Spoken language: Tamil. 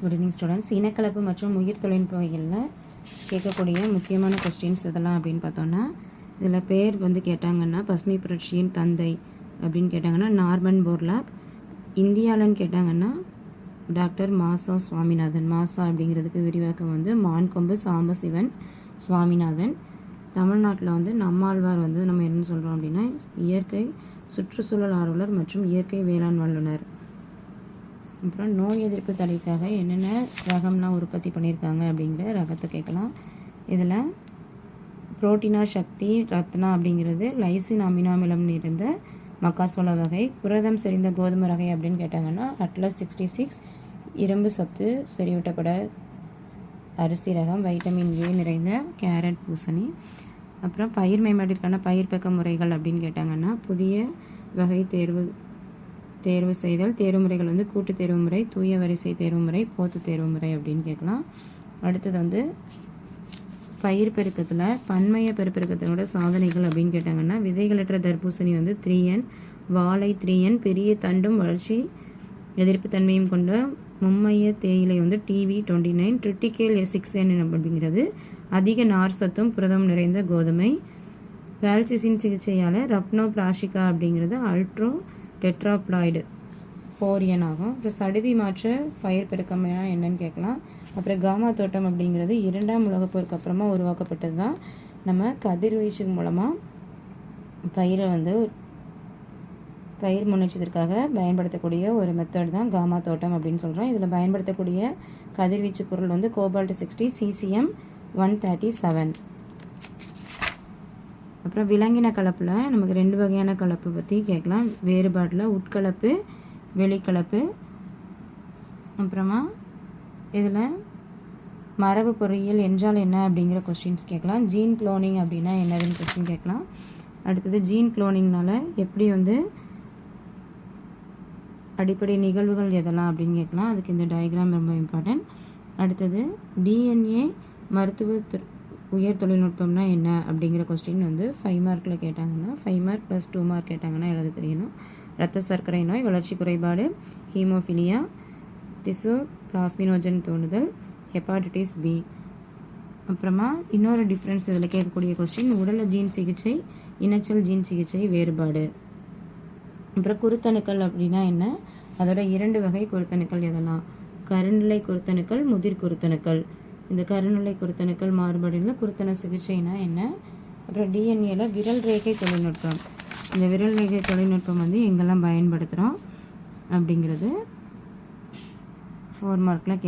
Good evening students. இனக்கலப்பு மற்றும் உயிர் தொழில்நுட்பவியலில் கேட்கக்கூடிய முக்கியமான கொஸ்டின்ஸ் இதெல்லாம் அப்படின்னு பார்த்தோன்னா, இதில் பேர் கேட்டாங்கன்னா பசுமை புரட்சியின் தந்தை அப்படின்னு கேட்டாங்கன்னா நார்மன் போர்லாக். இந்தியாவில்னு கேட்டாங்கன்னா டாக்டர் மாசா சுவாமிநாதன். மாசா அப்படிங்கிறதுக்கு விரிவாக்கம் மான்கொம்பு சாம்பசிவன் சுவாமிநாதன். தமிழ்நாட்டில் நம்மாழ்வார் நம்ம என்ன சொல்கிறோம் அப்படின்னா இயற்கை சுற்றுச்சூழல் ஆர்வலர் மற்றும் இயற்கை வேளாண் வல்லுனர். அப்புறம் நோய் எதிர்ப்பு தடைக்காக என்னென்ன ரகம்லாம் உற்பத்தி பண்ணியிருக்காங்க அப்படிங்கிற ரகத்தை கேட்கலாம். இதில் புரோட்டீனா சக்தி ரத்னா அப்படிங்கிறது லைசின் அமினாமிலம் நிறைந்த மக்காசோள வகை. புரதம் செறிந்த கோதுமை ரகை அப்படின்னு கேட்டாங்கன்னா அட்லஸ் 66 இரும்பு சத்து செறிவூட்டப்பட அரிசி ரகம். வைட்டமின் ஏ நிறைந்த கேரட் பூசணி. அப்புறம் பயிர் மேம்பாட்டிற்கான பயிர் பெக்க முறைகள் அப்படின்னு கேட்டாங்கன்னா புதிய வகை தேர்வு செய்தல். தேர்வுமுறைகள் கூட்டு தேர்வு முறை, தூய வரிசை தேர்வு முறை, போத்து தேர்வு முறை அப்படின்னு கேட்கலாம். அடுத்தது பயிர் பெருக்கத்தில் பன்மைய பெருப்பெருக்கத்தினோட சாதனைகள் அப்படின்னு கேட்டாங்கன்னா விதைகளற்ற தர்பூசணி 3N, வாழை 3N, பெரிய தண்டும் வளர்ச்சி எதிர்ப்பு தன்மையும் கொண்ட மும்மைய தேயிலை TV29, ட்ரிட்டிகேல் 6N அப்படிங்கிறது அதிக நார் சத்தும் புரதம் நிறைந்த கோதுமை. பால்சிசின் சிகிச்சையால் ரப்னோ பிளாஷிகா அப்படிங்கிறது அல்ட்ரோ டெட்ராப்ளாய்டு 4N ஆகும். அப்புறம் சடுதி மாற்ற பயிர் பெருக்கம் என்னன்னு கேட்கலாம். அப்புறம் காமா தோட்டம் அப்படிங்கிறது 2ஆம் உலகப் போருக்கு அப்புறமா உருவாக்கப்பட்டது தான். நம்ம கதிர்வீச்சு மூலமாக பயிர் முன்னேற்றத்திற்காக பயன்படுத்தக்கூடிய ஒரு மெத்தட் தான் காமா தோட்டம் அப்படின்னு சொல்கிறோம். இதில் பயன்படுத்தக்கூடிய கதிர்வீச்சு பொருள் கோபால்ட் 60 CCM 137. அப்புறம் விலங்கின கலப்பில் நமக்கு 2 வகையான கலப்பு பற்றி கேட்கலாம். வேறுபாட்டில் உட்கலப்பு, வெளிக்கலப்பு. அப்புறமா இதில் மரபு பொறியியல் என்றால் என்ன அப்படிங்கிற கொஸ்டின்ஸ் கேட்கலாம். ஜீன் குளோனிங் அப்படின்னா என்னதுன்னு கொஸ்டின் கேட்கலாம். அடுத்தது ஜீன் குளோனிங்னால் எப்படி அடிப்படை நிகழ்வுகள் எதெல்லாம் அப்படின்னு கேட்கலாம். அதுக்கு இந்த டயக்ராம் ரொம்ப இம்பார்ட்டன்ட். அடுத்தது DNA மருத்துவ உயர் தொழில்நுட்பம்னா என்ன அப்படிங்கிற கொஸ்டின் 5 மார்க்கில் கேட்டாங்கன்னா 5 மார்க் ப்ளஸ் 2 மார்க் கேட்டாங்கன்னா எழுத தெரியணும். இரத்த சர்க்கரை நோய், வளர்ச்சி குறைபாடு, ஹீமோஃபிலியா, திசு பிளாஸ்மினோஜன் தூண்டுதல், ஹெப்பாட்டிட்டிஸ் B. அப்புறமா இன்னொரு டிஃப்ரென்ஸ் இதில் கேட்கக்கூடிய கொஸ்டின் உடல் ஜீன் சிகிச்சை, இனச்சல் ஜீன் சிகிச்சை வேறுபாடு. அப்புறம் குருத்தணுக்கள் அப்படின்னா என்ன, அதோட 2 வகை குருத்தணுக்கள் எதெல்லாம், கருநிலை குருத்தணுக்கள், முதிர் குருத்தணுக்கள். இந்த கருநிலை குருத்தணுக்கள் மாறுபாடுல குருத்தணு சிகிச்சைனா என்ன. அப்புறம் DNAல விரல் ரேகை தொழில்நுட்பம். இந்த விரல் ரேகை தொழில்நுட்பம் எங்கெல்லாம் பயன்படுத்துகிறோம் அப்படிங்கிறது 4 மார்க்கில்